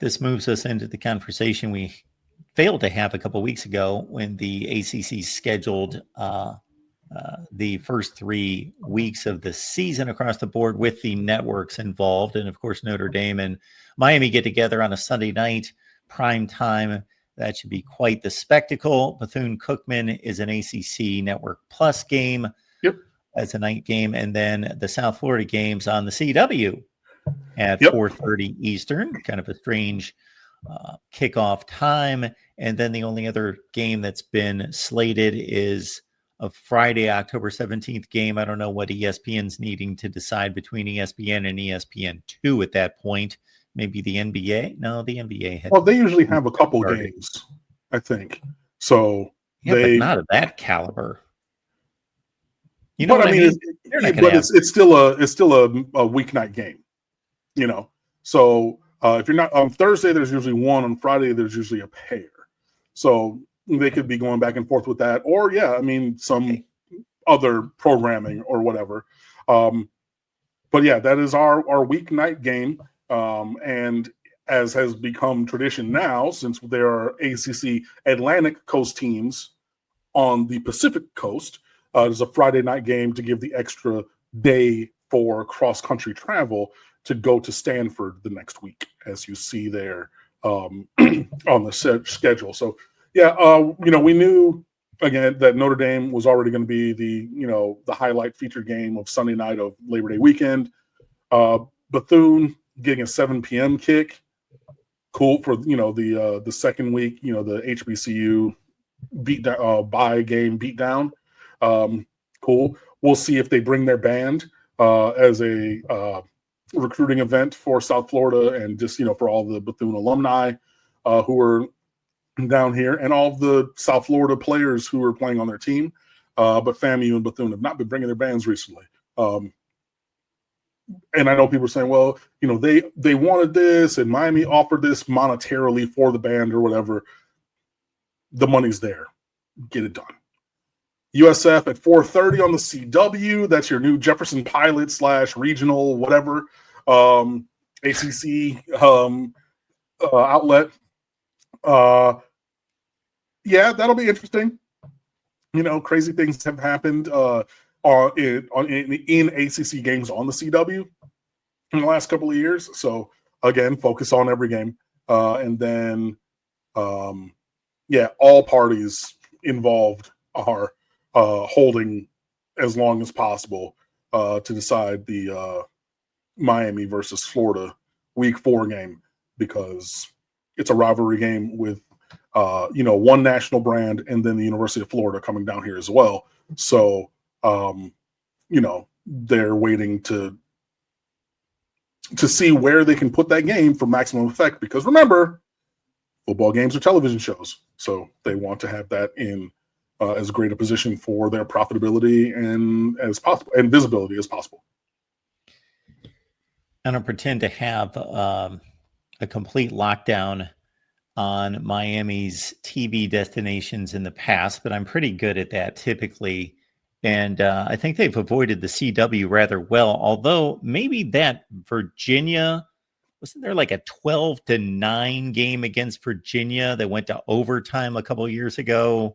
This moves us into the conversation we failed to have a couple weeks ago when the ACC scheduled the first 3 weeks of the season across the board with the networks involved. And of course, Notre Dame and Miami get together on a Sunday night, prime time. That should be quite the spectacle. Bethune-Cookman is an ACC Network Plus game. Yep. As a night game. And then the South Florida games on the CW at 4:30 Eastern, kind of a strange kickoff time. And then the only other game that's been slated is a Friday, October 17th game. I don't know what ESPN's needing to decide between ESPN and ESPN2 at that point. Maybe the NBA? No, the NBA. Well, they usually have a couple games, I think. So but not of that caliber. You know but what I mean? It's still a weeknight game, you know. So if you're not on Thursday, there's usually one. On Friday, there's usually a pair. So they could be going back and forth with that, or some other programming or whatever. But yeah, that is our weeknight game, and as has become tradition now, since there are ACC Atlantic Coast teams on the Pacific Coast. There's a Friday night game to give the extra day for cross-country travel to go to Stanford the next week, as you see there on the schedule. So, we knew, again, that Notre Dame was already going to be the highlight feature game of Sunday night of Labor Day weekend. Bethune getting a 7 p.m. kick. Cool for, the second week, the HBCU bye game beatdown. Cool. We'll see if they bring their band as a recruiting event for South Florida, and just for all the Bethune alumni who are down here, and all of the South Florida players who are playing on their team. But FAMU and Bethune have not been bringing their bands recently. And I know people are saying, well, they wanted this, and Miami offered this monetarily for the band or whatever. The money's there. Get it done. USF at 4:30 on the CW. That's your new Jefferson Pilot / regional whatever ACC outlet. That'll be interesting. Crazy things have happened in ACC games on the CW in the last couple of years. So again, focus on every game, and then all parties involved are holding as long as possible to decide the Miami versus Florida Week 4 game, because it's a rivalry game with one national brand, and then the University of Florida coming down here as well. So they're waiting to see where they can put that game for maximum effect, because remember, football games are television shows, so they want to have that in as great a position for their profitability and as possible, and visibility as possible. I don't pretend to have a complete lockdown on Miami's TV destinations in the past, but I'm pretty good at that typically. And I think they've avoided the CW rather well, although maybe that Virginia, wasn't there like a 12-9 game against Virginia that went to overtime a couple of years ago?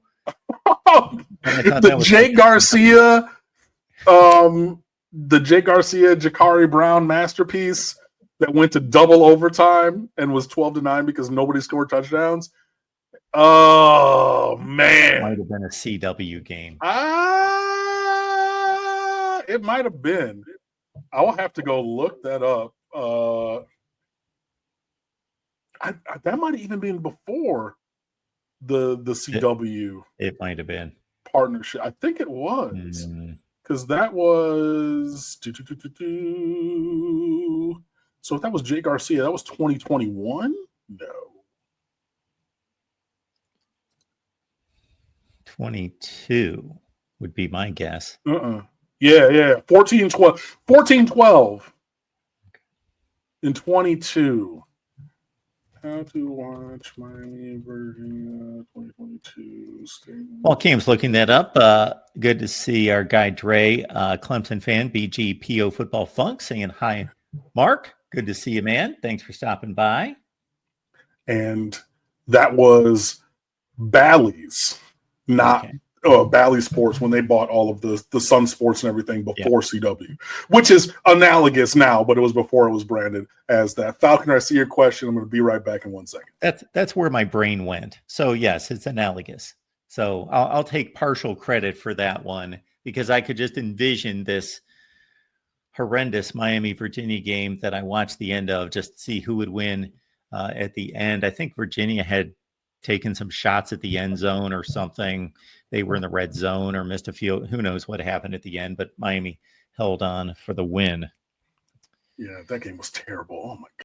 The Jake Garcia, Jakari Brown masterpiece that went to double overtime and was 12-9 because nobody scored touchdowns. Oh man, it might have been a CW game. It might have been. I will have to go look that up. That might have even been before the CW. It might have been partnership. I think it was, because that was so if that was Jay Garcia, that was 2021. No, 22 would be my guess. Yeah. 14-12 in 22. How to watch Miami Virginia 2022. While Cam's looking that up, good to see our guy Dre, Clemson fan, BGPO Football Funk, saying hi. Mark, good to see you, man. Thanks for stopping by. and that was Bally's, not Bally Sports, when they bought all of the Sun Sports and everything before CW, which is analogous now, but it was before it was branded as that. Falconer, I see your question. I'm going to be right back in 1 second. That's where my brain went. So yes, it's analogous. So I'll take partial credit for that one, because I could just envision this horrendous Miami-Virginia game that I watched the end of, just to see who would win at the end. I think Virginia had taken some shots at the end zone or something. They were in the red zone or missed a field. Who knows what happened at the end, but Miami held on for the win. Yeah, that game was terrible. Oh my God.